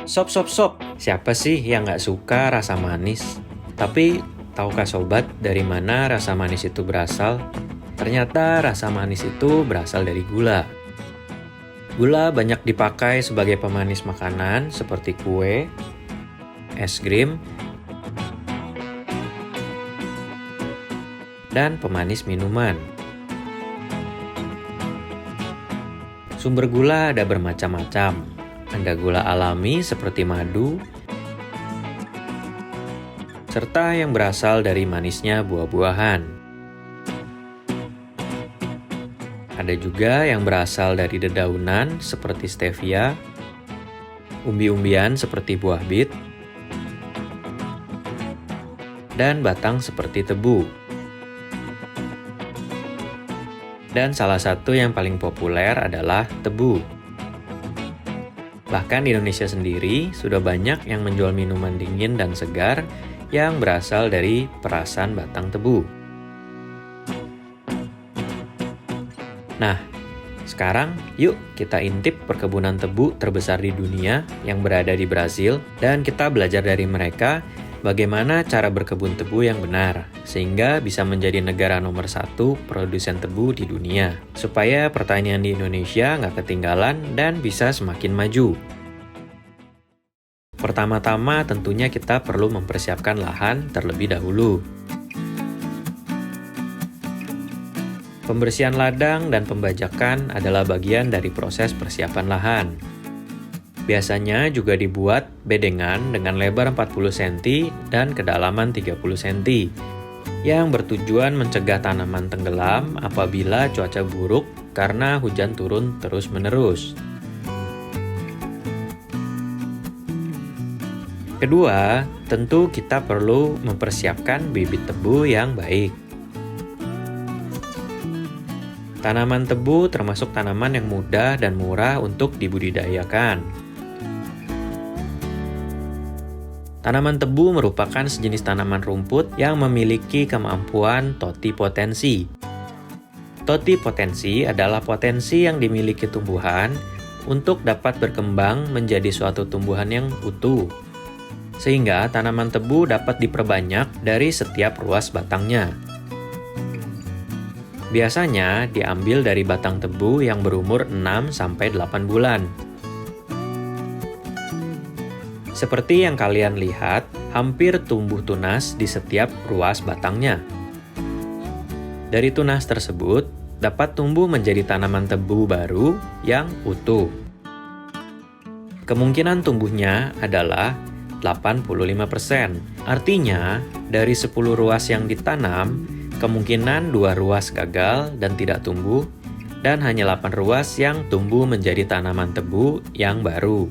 Sob, siapa sih yang nggak suka rasa manis? Tapi, tahukah sobat dari mana rasa manis itu berasal? Ternyata rasa manis itu berasal dari gula. Gula banyak dipakai sebagai pemanis makanan seperti kue, es krim, dan pemanis minuman. Sumber gula ada bermacam-macam. Ada gula alami seperti madu, serta yang berasal dari manisnya buah-buahan. Ada juga yang berasal dari dedaunan seperti stevia, umbi-umbian seperti buah bit, dan batang seperti tebu. Dan salah satu yang paling populer adalah tebu. Bahkan di Indonesia sendiri, sudah banyak yang menjual minuman dingin dan segar yang berasal dari perasan batang tebu. Nah, sekarang yuk kita intip perkebunan tebu terbesar di dunia yang berada di Brazil dan kita belajar dari mereka bagaimana cara berkebun tebu yang benar, sehingga bisa menjadi negara nomor 1 produsen tebu di dunia, supaya pertanian di Indonesia nggak ketinggalan dan bisa semakin maju. Pertama-tama tentunya kita perlu mempersiapkan lahan terlebih dahulu. Pembersihan ladang dan pembajakan adalah bagian dari proses persiapan lahan. Biasanya juga dibuat bedengan dengan lebar 40 cm dan kedalaman 30 cm, yang bertujuan mencegah tanaman tenggelam apabila cuaca buruk karena hujan turun terus-menerus. Kedua, tentu kita perlu mempersiapkan bibit tebu yang baik. Tanaman tebu termasuk tanaman yang mudah dan murah untuk dibudidayakan. Tanaman tebu merupakan sejenis tanaman rumput yang memiliki kemampuan totipotensi. Totipotensi adalah potensi yang dimiliki tumbuhan untuk dapat berkembang menjadi suatu tumbuhan yang utuh, sehingga tanaman tebu dapat diperbanyak dari setiap ruas batangnya. Biasanya diambil dari batang tebu yang berumur 6-8 bulan. Seperti yang kalian lihat, hampir tumbuh tunas di setiap ruas batangnya. Dari tunas tersebut, dapat tumbuh menjadi tanaman tebu baru yang utuh. Kemungkinan tumbuhnya adalah 85%. Artinya, dari 10 ruas yang ditanam, kemungkinan 2 ruas gagal dan tidak tumbuh, dan hanya 8 ruas yang tumbuh menjadi tanaman tebu yang baru.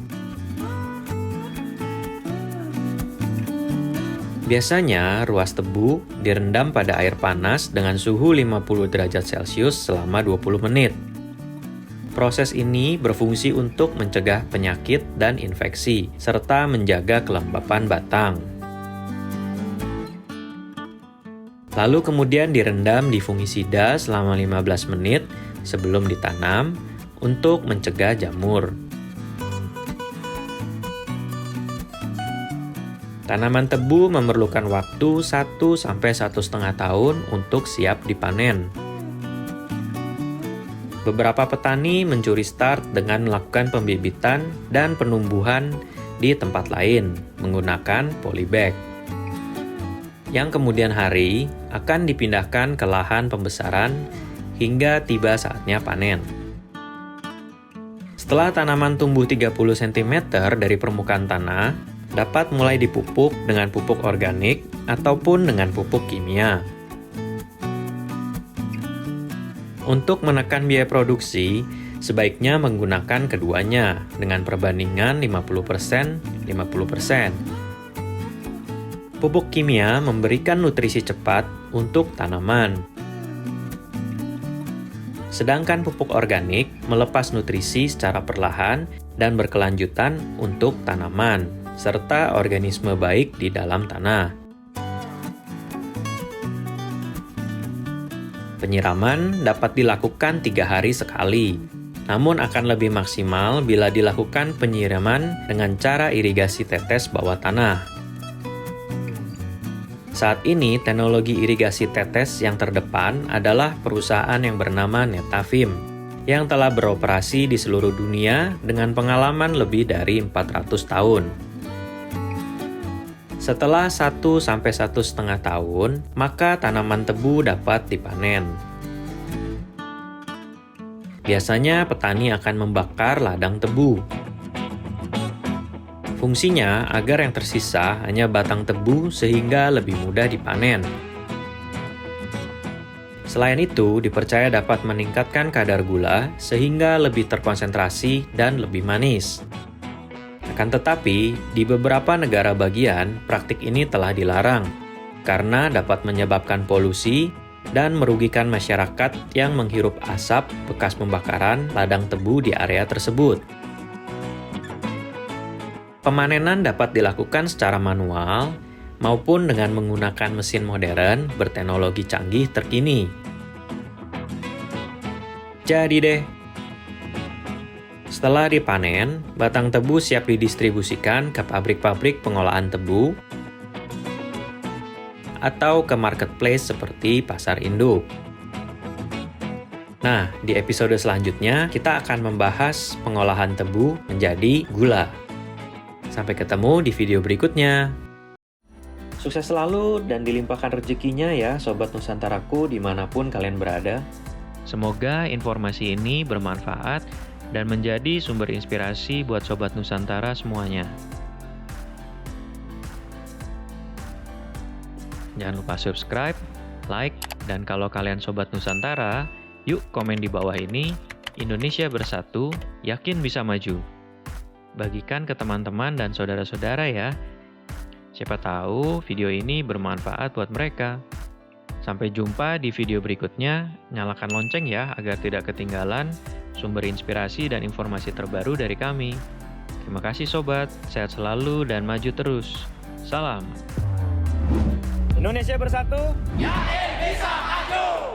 Biasanya, ruas tebu direndam pada air panas dengan suhu 50 derajat Celcius selama 20 menit. Proses ini berfungsi untuk mencegah penyakit dan infeksi, serta menjaga kelembapan batang. Lalu kemudian direndam di fungisida selama 15 menit sebelum ditanam untuk mencegah jamur. Tanaman tebu memerlukan waktu 1-1,5 tahun untuk siap dipanen. Beberapa petani mencuri start dengan melakukan pembibitan dan penumbuhan di tempat lain menggunakan polybag, yang kemudian hari akan dipindahkan ke lahan pembesaran hingga tiba saatnya panen. Setelah tanaman tumbuh 30 cm dari permukaan tanah, dapat mulai dipupuk dengan pupuk organik ataupun dengan pupuk kimia. Untuk menekan biaya produksi, sebaiknya menggunakan keduanya dengan perbandingan 50%-50%. Pupuk kimia memberikan nutrisi cepat untuk tanaman. Sedangkan pupuk organik melepas nutrisi secara perlahan dan berkelanjutan untuk tanaman, serta organisme baik di dalam tanah. Penyiraman dapat dilakukan 3 hari sekali. namun akan lebih maksimal bila dilakukan penyiraman dengan cara irigasi tetes bawah tanah. Saat ini, teknologi irigasi tetes yang terdepan adalah perusahaan yang bernama Netafim, yang telah beroperasi di seluruh dunia dengan pengalaman lebih dari 400 tahun. Setelah 1-1,5 tahun, maka tanaman tebu dapat dipanen. Biasanya petani akan membakar ladang tebu. Fungsinya agar yang tersisa hanya batang tebu sehingga lebih mudah dipanen. Selain itu, dipercaya dapat meningkatkan kadar gula sehingga lebih terkonsentrasi dan lebih manis. Akan tetapi, di beberapa negara bagian, praktik ini telah dilarang karena dapat menyebabkan polusi dan merugikan masyarakat yang menghirup asap bekas pembakaran ladang tebu di area tersebut. Pemanenan dapat dilakukan secara manual maupun dengan menggunakan mesin modern berteknologi canggih terkini. Jadi deh, setelah dipanen, batang tebu siap didistribusikan ke pabrik-pabrik pengolahan tebu atau ke marketplace seperti pasar induk. Nah, di episode selanjutnya kita akan membahas pengolahan tebu menjadi gula. Sampai ketemu di video berikutnya. Sukses selalu dan dilimpahkan rezekinya ya Sobat Nusantaraku dimanapun kalian berada. Semoga informasi ini bermanfaat dan menjadi sumber inspirasi buat Sobat Nusantara semuanya. Jangan lupa subscribe, like, dan kalau kalian Sobat Nusantara, yuk komen di bawah ini, Indonesia bersatu, yakin bisa maju. Bagikan ke teman-teman dan saudara-saudara ya. Siapa tahu video ini bermanfaat buat mereka. Sampai jumpa di video berikutnya. Nyalakan lonceng ya agar tidak ketinggalan sumber inspirasi dan informasi terbaru dari kami. Terima kasih sobat, sehat selalu dan maju terus. Salam. Indonesia bersatu. Yakin bisa maju.